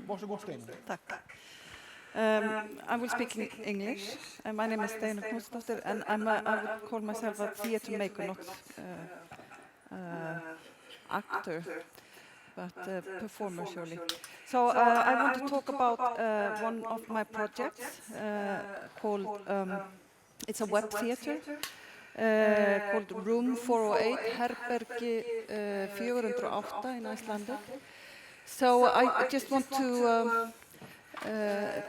Varsågod Steinunn. Tack. I will speak in English. My name is Steinunn and I would call myself a theatre maker, not actor, but performer surely. So I want to talk about one of my projects called, it's a web theatre called Room 408, Herbergi 408 in Icelandic. So I just want to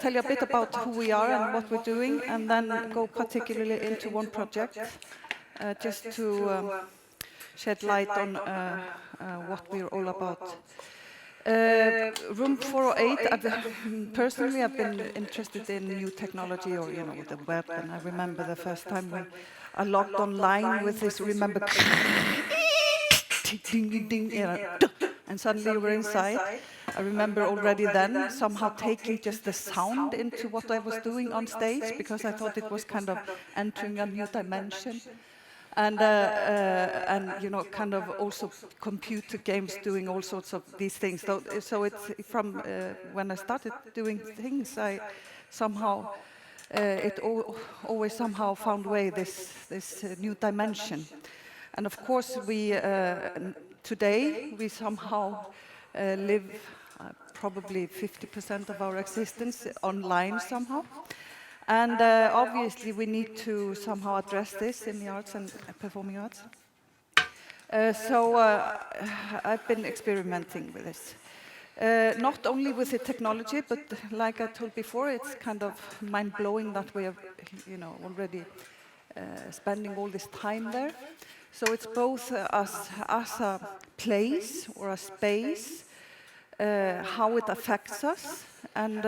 tell you a bit about who we are and what we're doing, and then go particularly into one project, just to shed light on what we're all about. Room 408, personally I've been interested in new technology, or the web, and I remember the first time when I logged online with this, remember, ding, ding, ding, and suddenly you were inside. I remember already then somehow taking just the sound into what I was doing on stage, because I thought it was kind of entering a new dimension. And kind of also computer games doing all sorts of these things. So it's from when I started doing things, I somehow, always somehow found way this new dimension. And of course today we somehow live probably 50% of our existence online somehow. And obviously we need to somehow address this in the arts and performing arts. So I've been experimenting with this. Not only with the technology, but like I told before, it's kind of mind-blowing that we are already spending all this time there. So it's both as a place or a space, how it affects us, and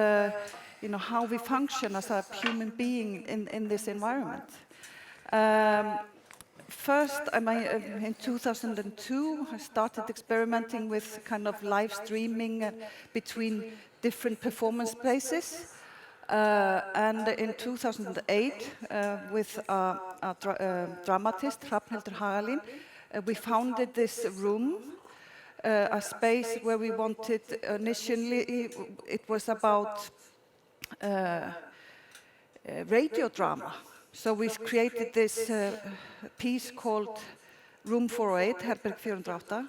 how we function as a human being in this environment. First, in 2002, I started experimenting with kind of live streaming between different performance places. And in 2008, with a dramatist, Hrafnhildur Hagalín, we founded this room, a space where we wanted, initially, it was about radio drama. So we created this piece called Room 408, Herbergi 408.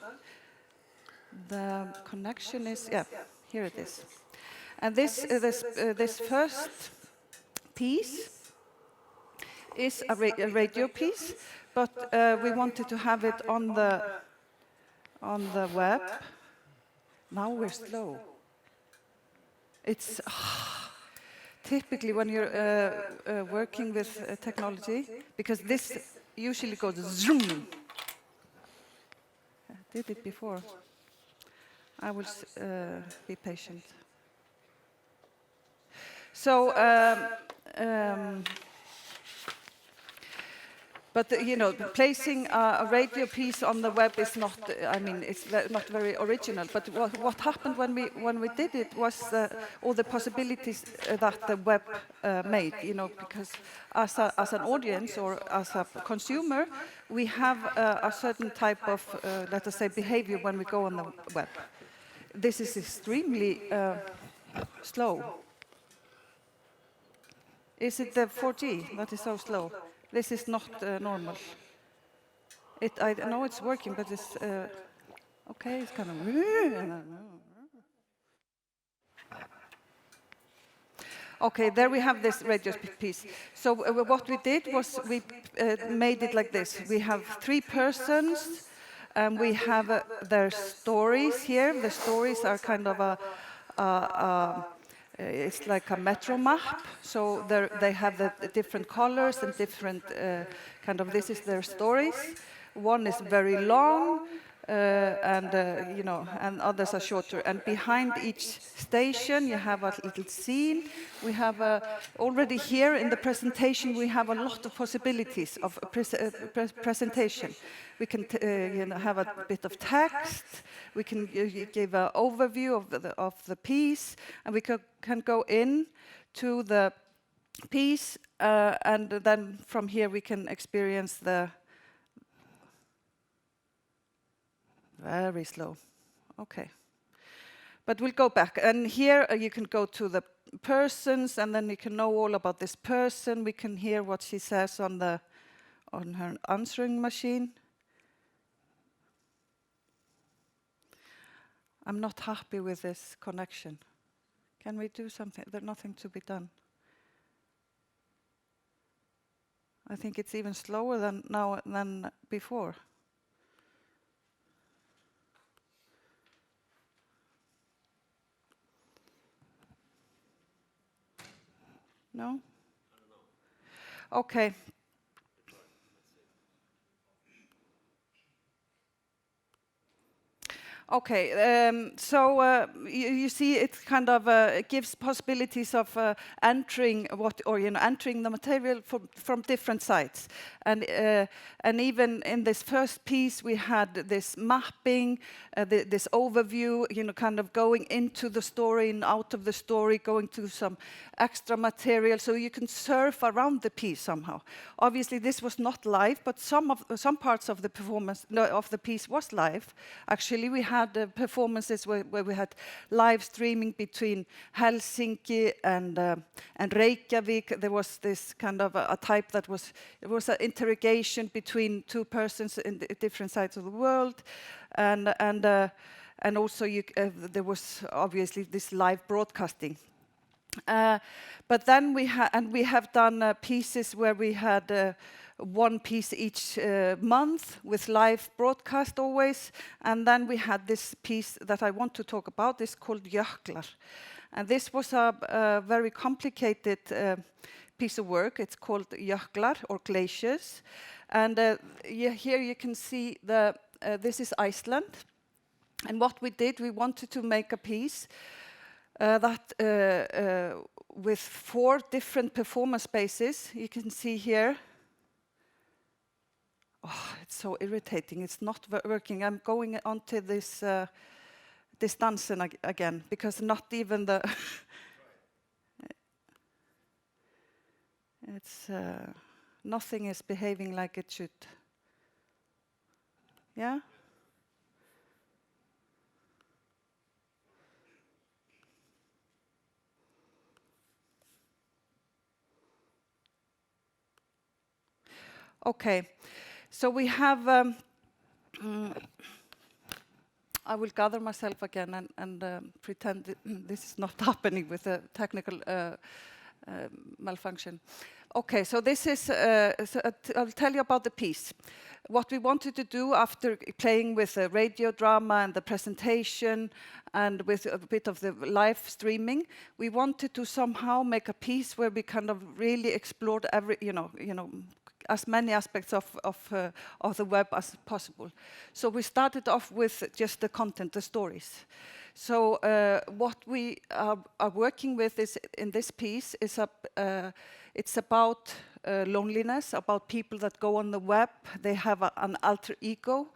The connection is, here it is. And this first piece is a radio piece, but we wanted to have it on the web. Now we're slow. It's typically when you're working with technology, because this usually goes zoom. I did it before. I will be patient. So, but placing a radio piece on the web is not, it's not very original. But what happened when we did it was all the possibilities that the web made. Because as an audience or as a consumer, we have a certain type of, let us say, behavior when we go on the web. This is extremely slow. Is it the 4G that is so slow? This is not normal. I know it's working, but it's okay. It's kind of. Okay, there we have this radio piece. So what we did was we made it like this. We have 3 persons, and we have their stories here. The stories are kind of it's like a metro map, so they have the different colors and different this is their stories. One is very long, and others are shorter. And behind each station, you have a little scene. We have already here in the presentation, we have a lot of possibilities of presentation. We can have a bit of text. We can give an overview of the piece, and we can go in to the piece, and then from here we can experience the very slow. Okay. But we'll go back. And here you can go to the persons, and then you can know all about this person. We can hear what she says on her answering machine. I'm not happy with this connection. Can we do something? There's nothing to be done. I think it's even slower than before. No? Okay. Okay, so you see, it kind of gives possibilities of entering entering the material from different sides, and even in this first piece we had this mapping, this overview, kind of going into the story and out of the story, going to some extra material, so you can surf around the piece somehow. Obviously, this was not live, but some parts of the performance of the piece was live. Actually, we had performances where we had live streaming between Helsinki and Reykjavik. There was this kind of a type that was an interrogation between two persons in different sides of the world, and also there was obviously this live broadcasting. But then we have done pieces where we had one piece each month with live broadcast always, and then we had this piece that I want to talk about. It's called Jöklar, and this was a very complicated piece of work. It's called Jöklar, or glaciers, and here you can see this is Iceland, and what we did, we wanted to make a piece with 4 different performance spaces. You can see here. Oh, it's so irritating. It's not working. I'm going onto this Dansen again, because not even the it's nothing is behaving like it should. Yeah. Okay, so we have, I will gather myself again and pretend this is not happening with a technical malfunction. Okay, so this is, I'll tell you about the piece. What we wanted to do after playing with the radio drama and the presentation and with a bit of the live streaming, we wanted to somehow make a piece where we kind of really explored as many aspects of the web as possible. So we started off with just the content, the stories. So what we are working with in this piece is it's about loneliness, about people that go on the web. They have an alter ego.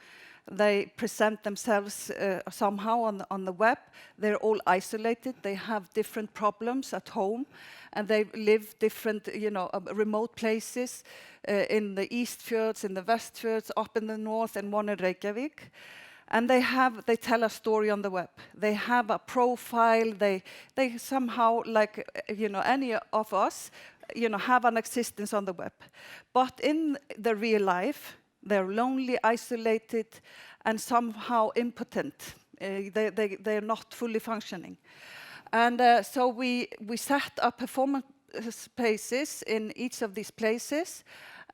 They present themselves somehow on the web. They're all isolated. They have different problems at home, and they live different, remote places in the East Fjords, in the West Fjords, up in the north, and one in Reykjavik. And they tell a story on the web. They have a profile. They somehow, like any of us, have an existence on the web. But in the real life, they're lonely, isolated, and somehow impotent. They're not fully functioning. And so we set up performance spaces in each of these places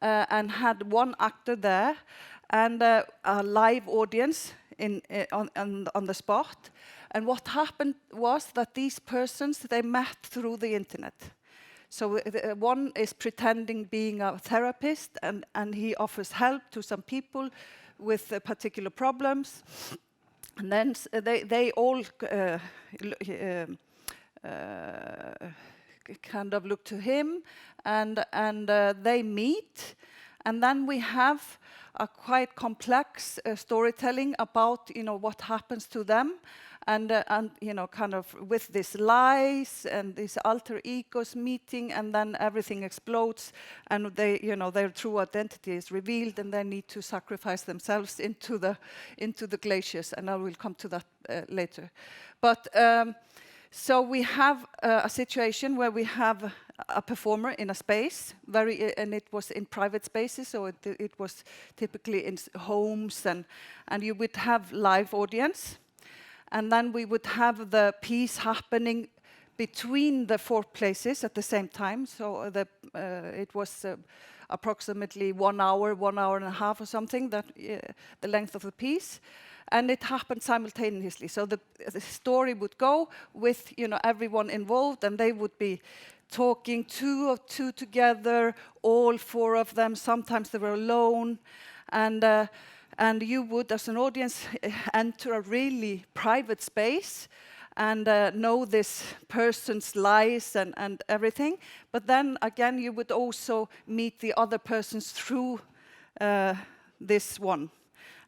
and had one actor there and a live audience on the spot. And what happened was that these persons, they met through the internet. So one is pretending being a therapist, and he offers help to some people with particular problems. And then they all kind of look to him, and they meet, And then we have a quite complex storytelling about, what happens to them, and kind of with these lies and these alter egos meeting, and then everything explodes, and their true identity is revealed, and they need to sacrifice themselves into the glaciers, and I will come to that later. But so we have a situation where we have a performer in a space, and it was in private spaces, so it was typically in homes, and you would have live audience. And then we would have the piece happening between the 4 places at the same time. So it was approximately 1 hour, 1 hour and a half or something, that the length of the piece. And it happened simultaneously. So the story would go with everyone involved, and they would be talking 2 or 2 together, all 4 of them. Sometimes they were alone, and you would, as an audience, enter a really private space and know this person's lies and everything. But then again, you would also meet the other persons through this one.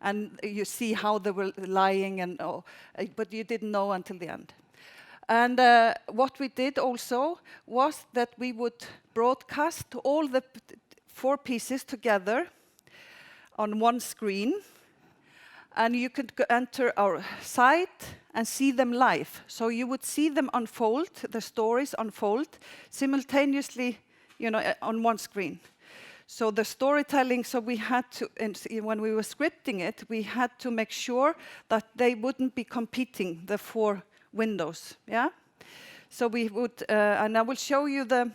And you see how they were lying, but you didn't know until the end. And what we did also was that we would broadcast all the 4 pieces together on one screen, and you could enter our site and see them live. So you would see them unfold, the stories unfold simultaneously, on one screen. So the storytelling, so we had to, when we were scripting it, we had to make sure that they wouldn't be competing, the 4 windows, yeah? So we would, and I will show you the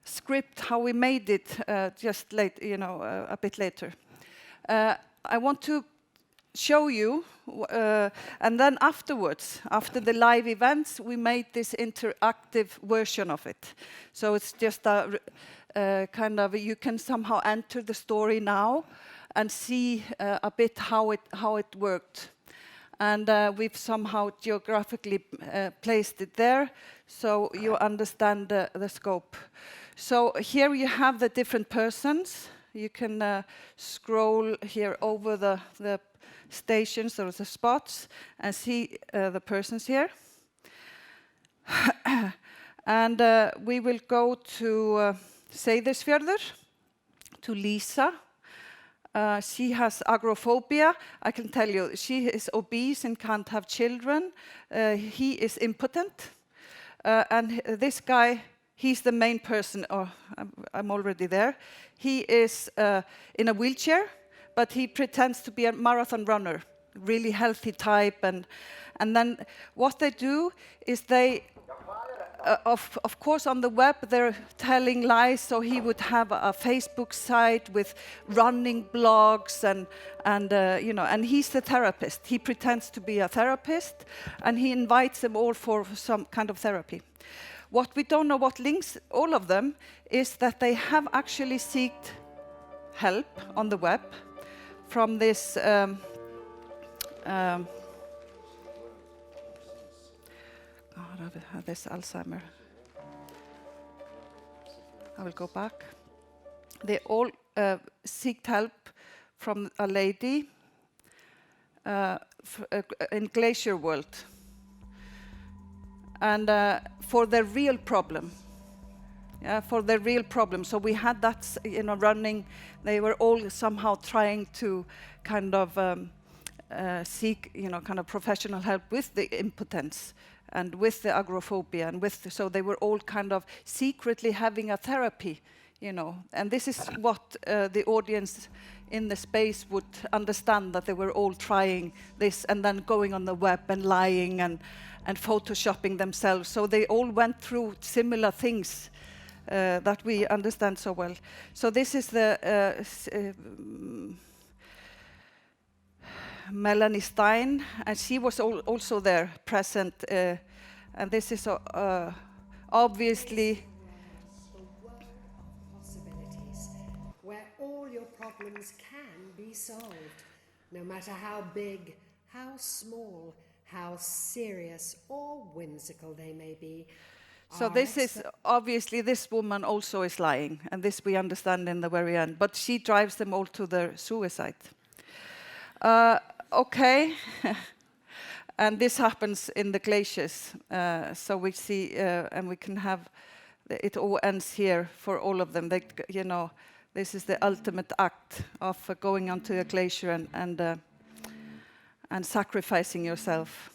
script, how we made it just late, a bit later. I want to show you, and then afterwards, after the live events, we made this interactive version of it. So it's just a kind of, you can somehow enter the story now and see a bit how it worked. And we've somehow geographically placed it there, so you understand the scope. So here you have the different persons. You can scroll here over the stations or the spots and see the persons here. And we will go to Seyðisfjörður, to Lisa. She has agoraphobia. I can tell you, she is obese and can't have children. He is impotent. And this guy, he's the main person. Oh, I'm already there. He is in a wheelchair, but he pretends to be a marathon runner, really healthy type. And then what they do is they, of course, on the web, they're telling lies. So he would have a Facebook site with running blogs, and he's the therapist. He pretends to be a therapist, and he invites them all for some kind of therapy. What we don't know, what links all of them, is that they have actually sought help on the web from this this Alzheimer. I will go back. They all seeked help from a lady in Glacier World, and for their real problem. Yeah, for their real problem. So we had that, running. They were all somehow trying to kind of seek, kind of professional help with the impotence and with the agoraphobia, and so they were all kind of secretly having a therapy, And this is what the audience in the space would understand, that they were all trying this and then going on the web and lying and photoshopping themselves. So they all went through similar things that we understand so well. So this is the Melanie Stein, and she was also there, present. And this is obviously the world of possibilities, where all your problems can be solved, no matter how big, how small, how serious or whimsical they may be. So this is, obviously, this woman also is lying, and this we understand in the very end, but she drives them all to their suicide. Okay, and this happens in the glaciers, so we see, and we can have, it all ends here for all of them. They, you know, this is the ultimate act of going onto a glacier and sacrificing yourself.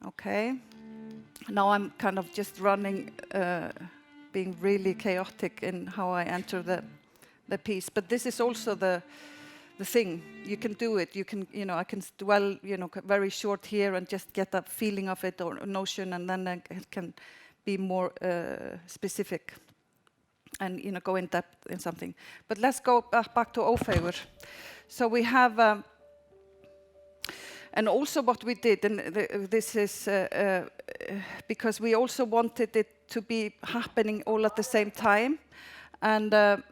Okay. Now I'm kind of just running, being really chaotic in how I enter the piece. But this is also the thing. You can do it. You can, you know, I can dwell, you know, very short here and just get a feeling of it or a notion, and then it can be more specific and, you know, go in depth in something. But let's go back to Ófeigur. So we have. And also what we did, and this is because we also wanted it to be happening all at the same time, and that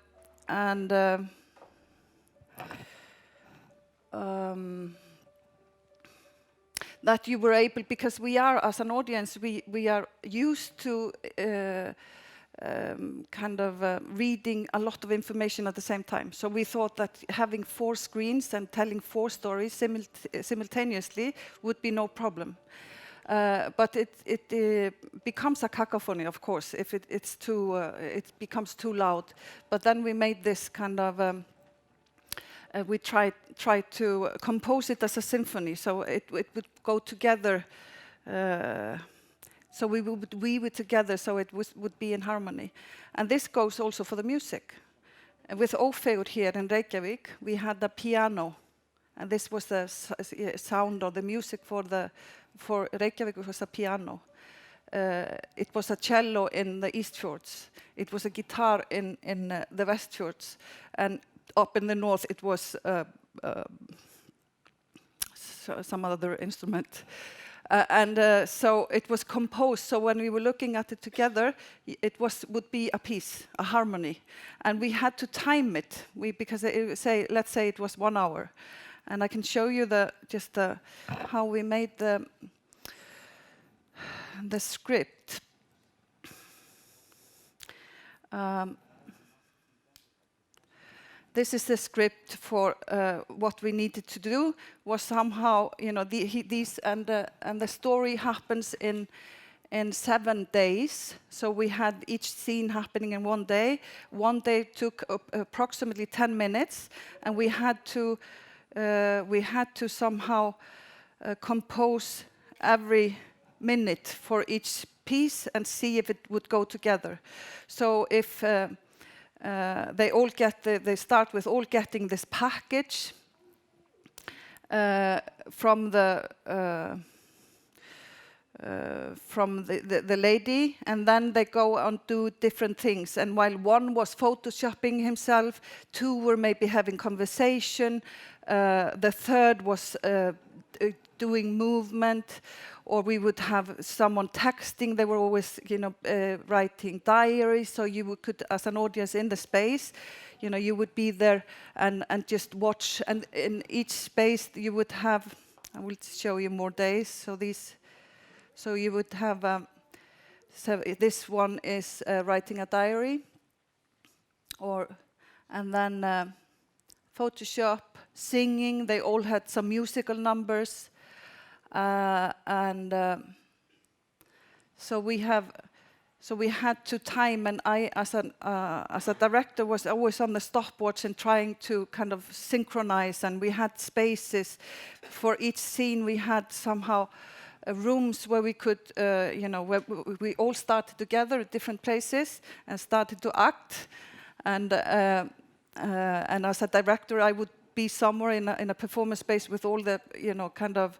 you were able, because we are, as an audience, we are used to kind of reading a lot of information at the same time. So we thought that having 4 screens and telling 4 stories simultaneously would be no problem. But it becomes a cacophony, of course, if it's too, it becomes too loud. But then we made this kind of, we tried to compose it as a symphony, so it would go together. So we would weave it together, so it would be in harmony. And this goes also for the music. And with Ófeigur here in Reykjavik, we had the piano, and this was the sound or the music for Reykjavik was a piano. It was a cello in the East Fjords. It was a guitar in the West Fjords, and up in the north it was some other instrument. So it was composed. So when we were looking at it together, it would be a piece, a harmony, and we had to time it. Because let's say it was 1 hour, and I can show you how we made the script. This is the script for what we needed to do. Was somehow, you know, these and the story happens in 7 days. So we had each scene happening in 1 day. 1 day took approximately 10 minutes, and we had to somehow compose every minute for each piece and see if it would go together. So if they start with all getting this package from the lady, and then they go and do different things. And while 1 was photoshopping himself, 2 were maybe having conversation, the 3rd was doing movement, or we would have someone texting. They were always, you know, writing diaries. So you could, as an audience in the space, you know, you would be there and just watch. And in each space you would have, I will show you more days. So you would have, so this one is writing a diary, and then Photoshop, singing. They all had some musical numbers. So we had to time, and I, as a director, was always on the stopwatch and trying to kind of synchronize. And we had spaces for each scene. We had somehow rooms where we could, you know, where we all started together at different places and started to act. And as a director, I would be somewhere in a performance space with all the, you know, kind of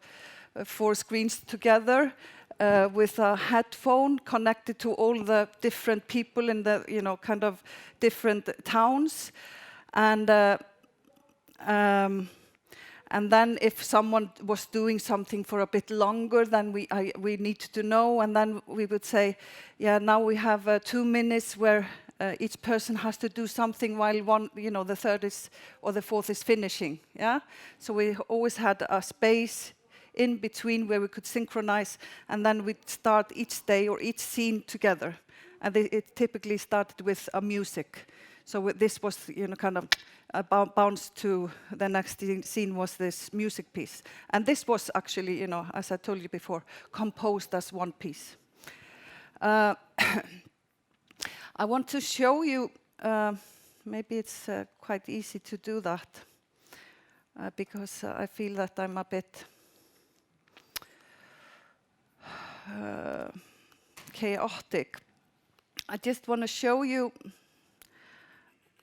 4 screens together, with a headphone connected to all the different people in the, you know, kind of different towns. And then if someone was doing something for a bit longer, then we needed to know. And then we would say, yeah, now we have 2 minutes where each person has to do something while one, you know, the 3rd is, or the 4th is finishing. Yeah. So we always had a space in between where we could synchronize, and then we'd start each day or each scene together. And it typically started with a music. So this was, kind of bounce to the next scene was this music piece. And this was actually, as I told you before, composed as one piece. I want to show you, maybe it's quite easy to do that, because I feel that I'm a bit chaotic. I just want to show you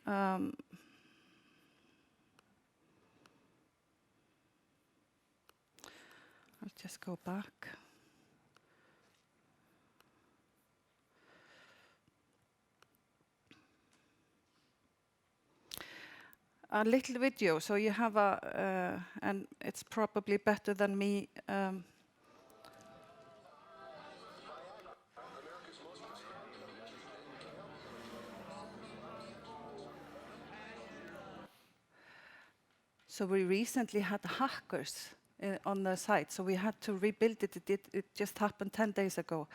I'll just go back. A little video, so you have and it's probably better than me. So we recently had hackers on the site, so we had to rebuild it. It just happened 10 days ago,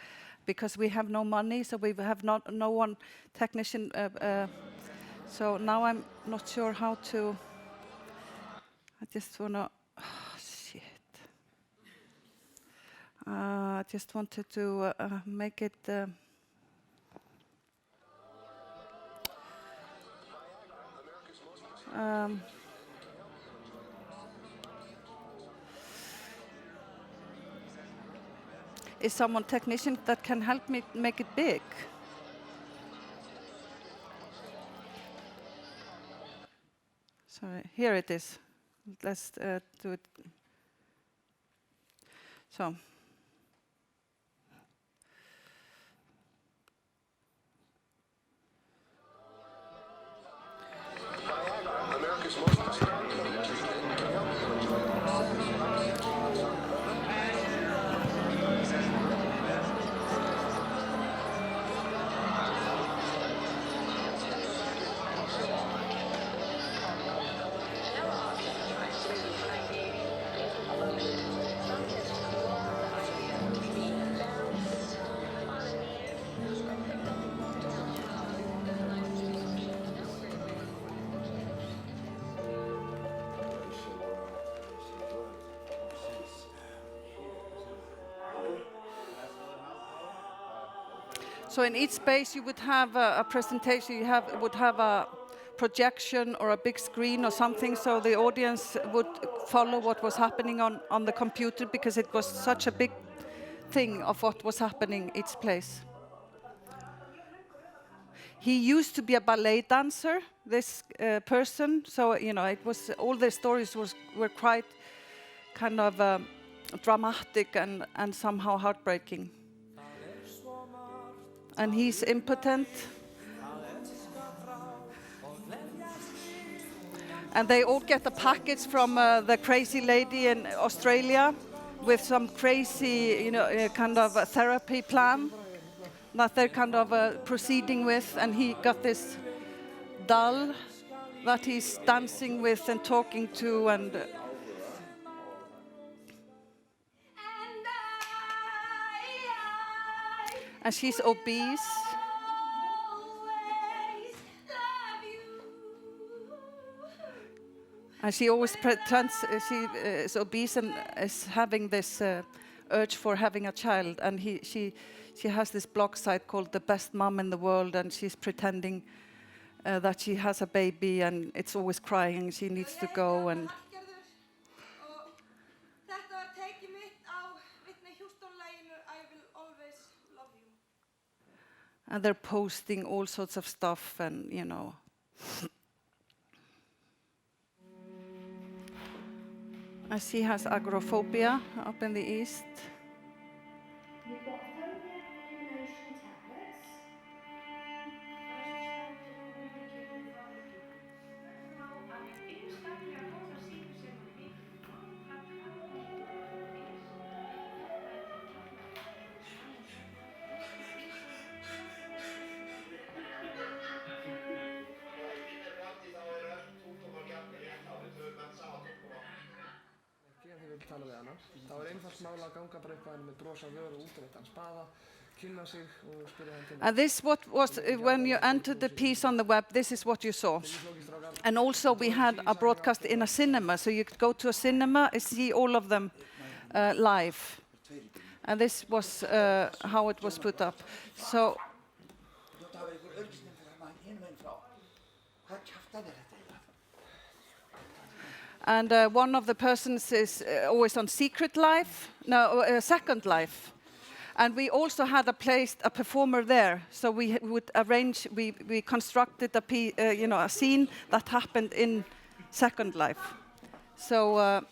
because we have no money, so we have no one technician. So now I'm not sure how to. I just wanna. Oh, shit. I just wanted to make it. Is someone technician that can help me make it big? Sorry, here it is. Let's do it. So. America's most So in each space you would have a presentation, would have a projection or a big screen or something, so the audience would follow what was happening on the computer, because it was such a big thing of what was happening each place. He used to be a ballet dancer, this person, so it was, all the stories were quite kind of dramatic and somehow heartbreaking. And he's impotent. And they all get a package from the crazy lady in Australia with some crazy, kind of a therapy plan that they're kind of proceeding with. And he got this doll that he's dancing with and talking to, and she's obese. And she always pretends she is obese and is having this urge for having a child. And she has this blog site called The Best Mom in the World, and she's pretending that she has a baby, and it's always crying. She needs to go and. And they're posting all sorts of stuff, and And she has agoraphobia up in the east. We've got phobia and emotion tablets. tala við hana. Það var einfalt mál að ganga bara eitthvað með brosa vöru út réttan spaða, kynna sig og spyrja hann til. And this what was when you entered the piece on the web. This is what you saw. And also we had a broadcast in a cinema, so you could go to a cinema and see all of them live. And this was how it was put up. So. And one of the persons is always on Secret Life, no, Second Life. And we also had a performer there, so we would arrange. We constructed a scene that happened in Second Life. So.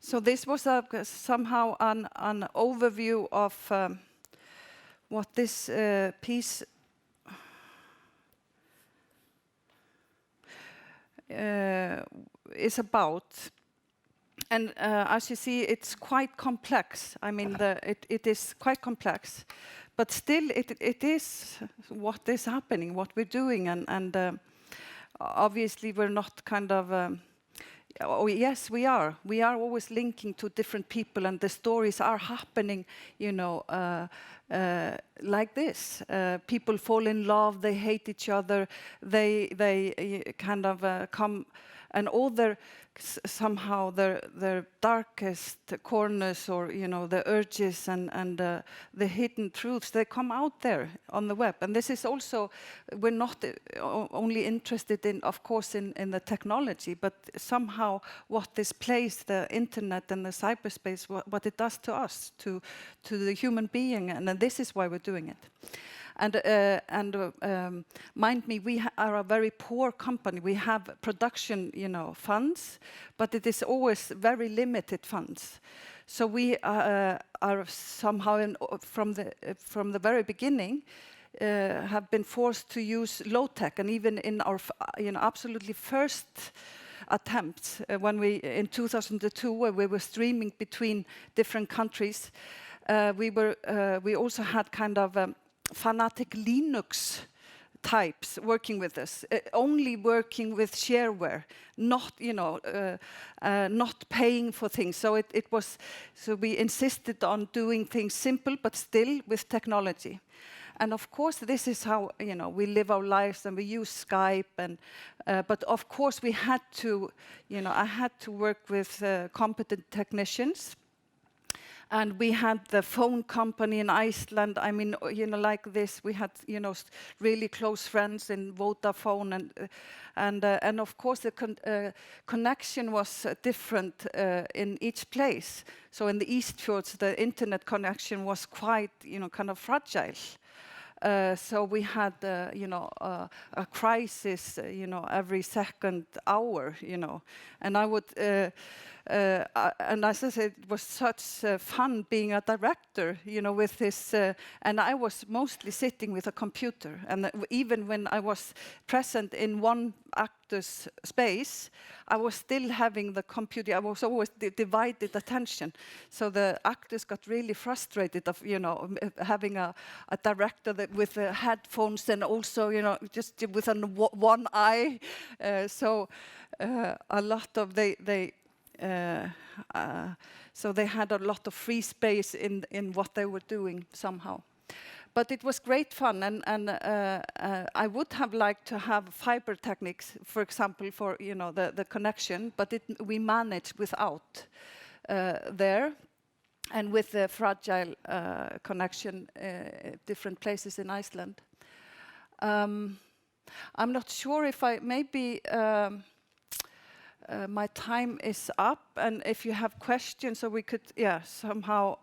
So this was somehow an overview of what this piece is about. And as you see, it's quite complex. I mean, it is quite complex. But still, it is what is happening, what we're doing. And obviously, we're not kind of... Oh, yes, we are. We are always linking to different people, and the stories are happening, like this. People fall in love, they hate each other, they kind of come, and all their somehow their darkest corners, or the urges and the hidden truths, they come out there on the web. And this is also, we're not only interested in, of course, in the technology, but somehow what this place, the internet and the cyberspace, what it does to us, to the human being, and this is why we're doing it. And mind me, we are a very poor company. We have production, funds, but it is always very limited funds. So we are somehow, from the very beginning, have been forced to use low tech, and even in our, absolutely first attempts, when we in 2002, when we were streaming between different countries, we also had kind of fanatic Linux types working with us, only working with shareware, not not paying for things. So so we insisted on doing things simple, but still with technology. And of course, this is how we live our lives, and we use Skype. And but of course, we had to, I had to work with competent technicians. And we had the phone company in Iceland. I mean, like this, we had, really close friends in Vodafone, and of course the connection was different in each place. So in the Eastfjords, the internet connection was quite, kind of fragile. So we had, a crisis, every second hour, and I would. And as I said, it was such fun being a director, with this. And I was mostly sitting with a computer. And even when I was present in one actor's space, I was still having the computer. I was always divided attention. So the actors got really frustrated of, having a director with headphones and also, just with one eye. So a lot of so they had a lot of free space in what they were doing somehow. But it was great fun, and I would have liked to have fiber techniques, for example, for the connection, but we managed without there, and with the fragile connection different places in Iceland. I'm not sure if maybe. My time is up, and if you have questions, so we could, somehow,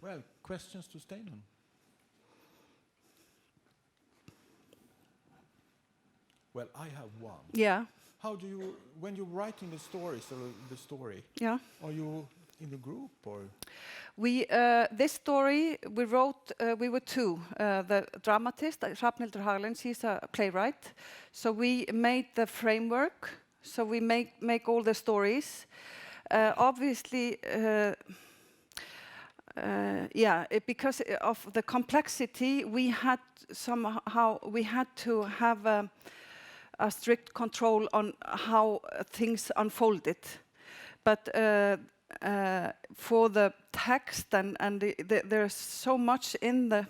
Well, questions to Steinunn? Well, I have one. Yeah. How do you, when you're writing the story, are you in a group or? This story we wrote, we were two. The dramatist, Hrafnhildur Hagalín, she's a playwright. So we made the framework. So we make all the stories. obviously, because of the complexity, we had to have a strict control on how things unfolded. But for the text and there's so much in the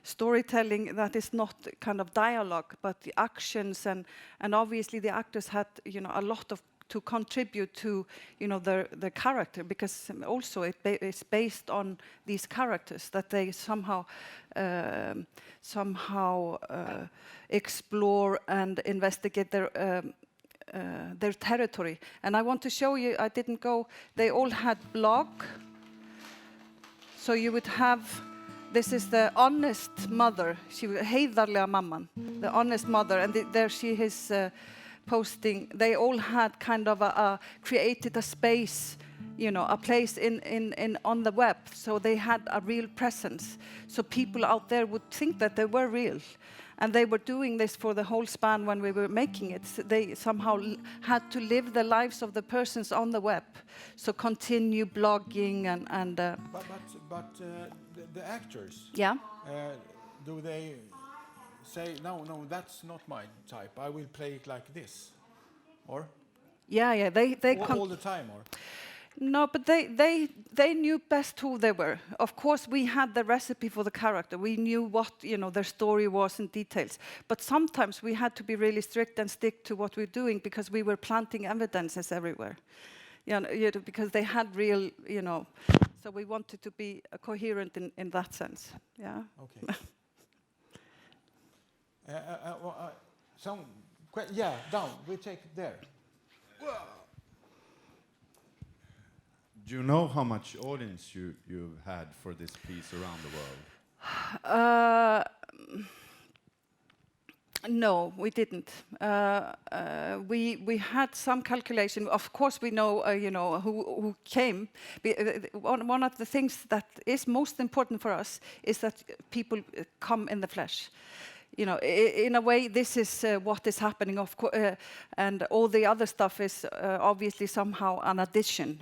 storytelling that is not kind of dialogue, but the actions and obviously the actors had a lot to contribute to the character, because also it's based on these characters that they somehow explore and investigate their territory. And I want to show you, I didn't go, they all had blog. So you would have, this is the honest mother, she was heiðarlega mamman, the honest mother, and there she is posting. They all had kind of created a space, a place in on the web, so they had a real presence. So people out there would think that they were real. And they were doing this for the whole span when we were making it. They somehow had to live the lives of the persons on the web. So continue blogging and. But the actors. Yeah. Do they say no? That's not my type. I will play it like this, or? Yeah. They all the time, or? No, but they knew best who they were. Of course, we had the recipe for the character. We knew what their story was in details. But sometimes we had to be really strict and stick to what we're doing, because we were planting evidences everywhere. Because they had real, So we wanted to be coherent in that sense. Yeah. Okay. Down. We take it there. Do you know how much audience you've had for this piece around the world? No, we didn't. We had some calculation. Of course, we know who came. One of the things that is most important for us is that people come in the flesh. In a way, this is what is happening, of course, and all the other stuff is obviously somehow an addition.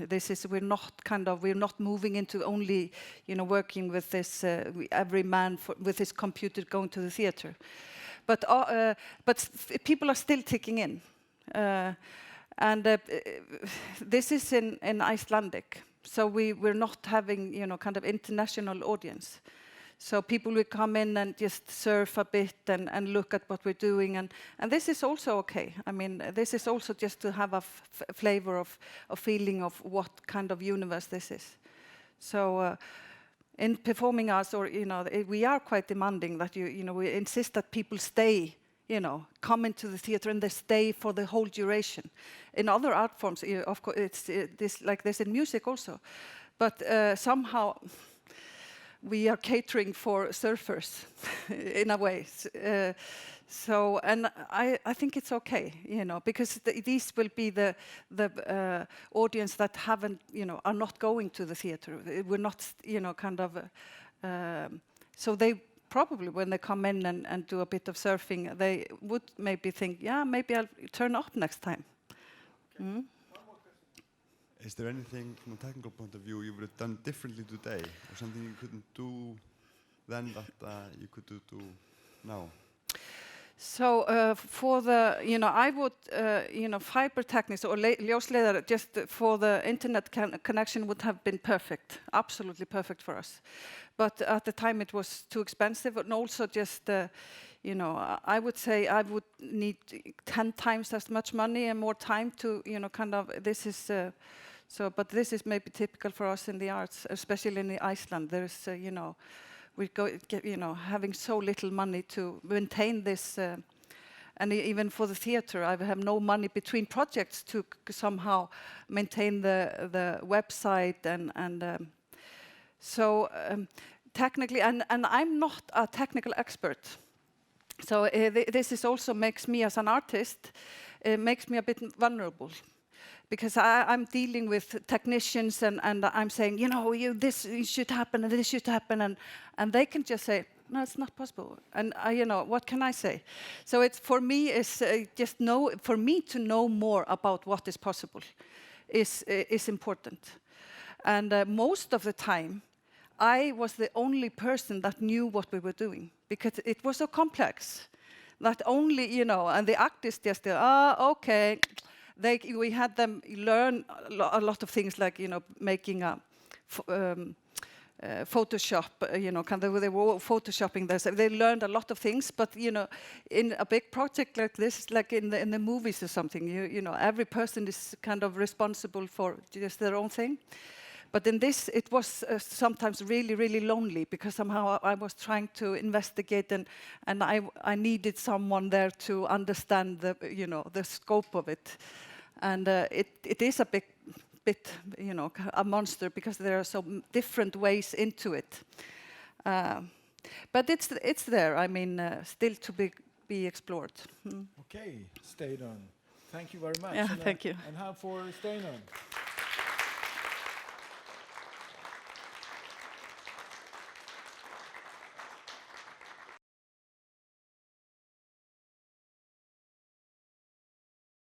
We're not moving into only, working with this every man with his computer going to the theater, but people are still ticking in, and this is in Icelandic, so we're not having kind of international audience. So people will come in and just surf a bit and look at what we're doing, and this is also okay. I mean, this is also just to have a flavor of a feeling of what kind of universe this is. So in performing arts, or we are quite demanding that we insist that people stay, come into the theater and they stay for the whole duration. In other art forms, of course, it's this like this in music also, but somehow. We are catering for surfers in a way. And I think it's okay, because these will be the audience that haven't, are not going to the theater. We're not, so they probably, when they come in and do a bit of surfing, they would maybe think, yeah, maybe I'll turn up next time. Mm? Is there anything from a technical point of view you would have done differently today, or something you couldn't do then that you could do now? So for the, I would, fiber techniques or ljósleiðari just for the internet connection would have been perfect, absolutely perfect for us. But at the time it was too expensive, and also just, I would say I would need 10 times as much money and more time to, this is. But this is maybe typical for us in the arts, especially in Iceland. There's, having so little money to maintain this, and even for the theater, I have no money between projects to somehow maintain the website and technically, and I'm not a technical expert. So this is also makes me as an artist, makes me a bit vulnerable. Because I'm dealing with technicians and I'm saying, this should happen and this should happen, and they can just say, no, it's not possible. And what can I say? So it's for me is for me to know more about what is possible, is important. And most of the time, I was the only person that knew what we were doing, because it was so complex that only, you know, and the actors just, okay. We had them learn a lot of things, like, you know, making a Photoshop, you know, they were photoshopping this. They learned a lot of things, but, you know, in a big project like this, like in the movies or something, you know, every person is kind of responsible for just their own thing. But in this, it was sometimes really, really lonely, because somehow I was trying to investigate, and I needed someone there to understand the, you know, the scope of it. And it is a bit, you know, a monster, because there are so different ways into it. But it's there. I mean, still to be explored. Okay, Steinunn. Thank you very much. Yeah, thank you. And how for Steinunn?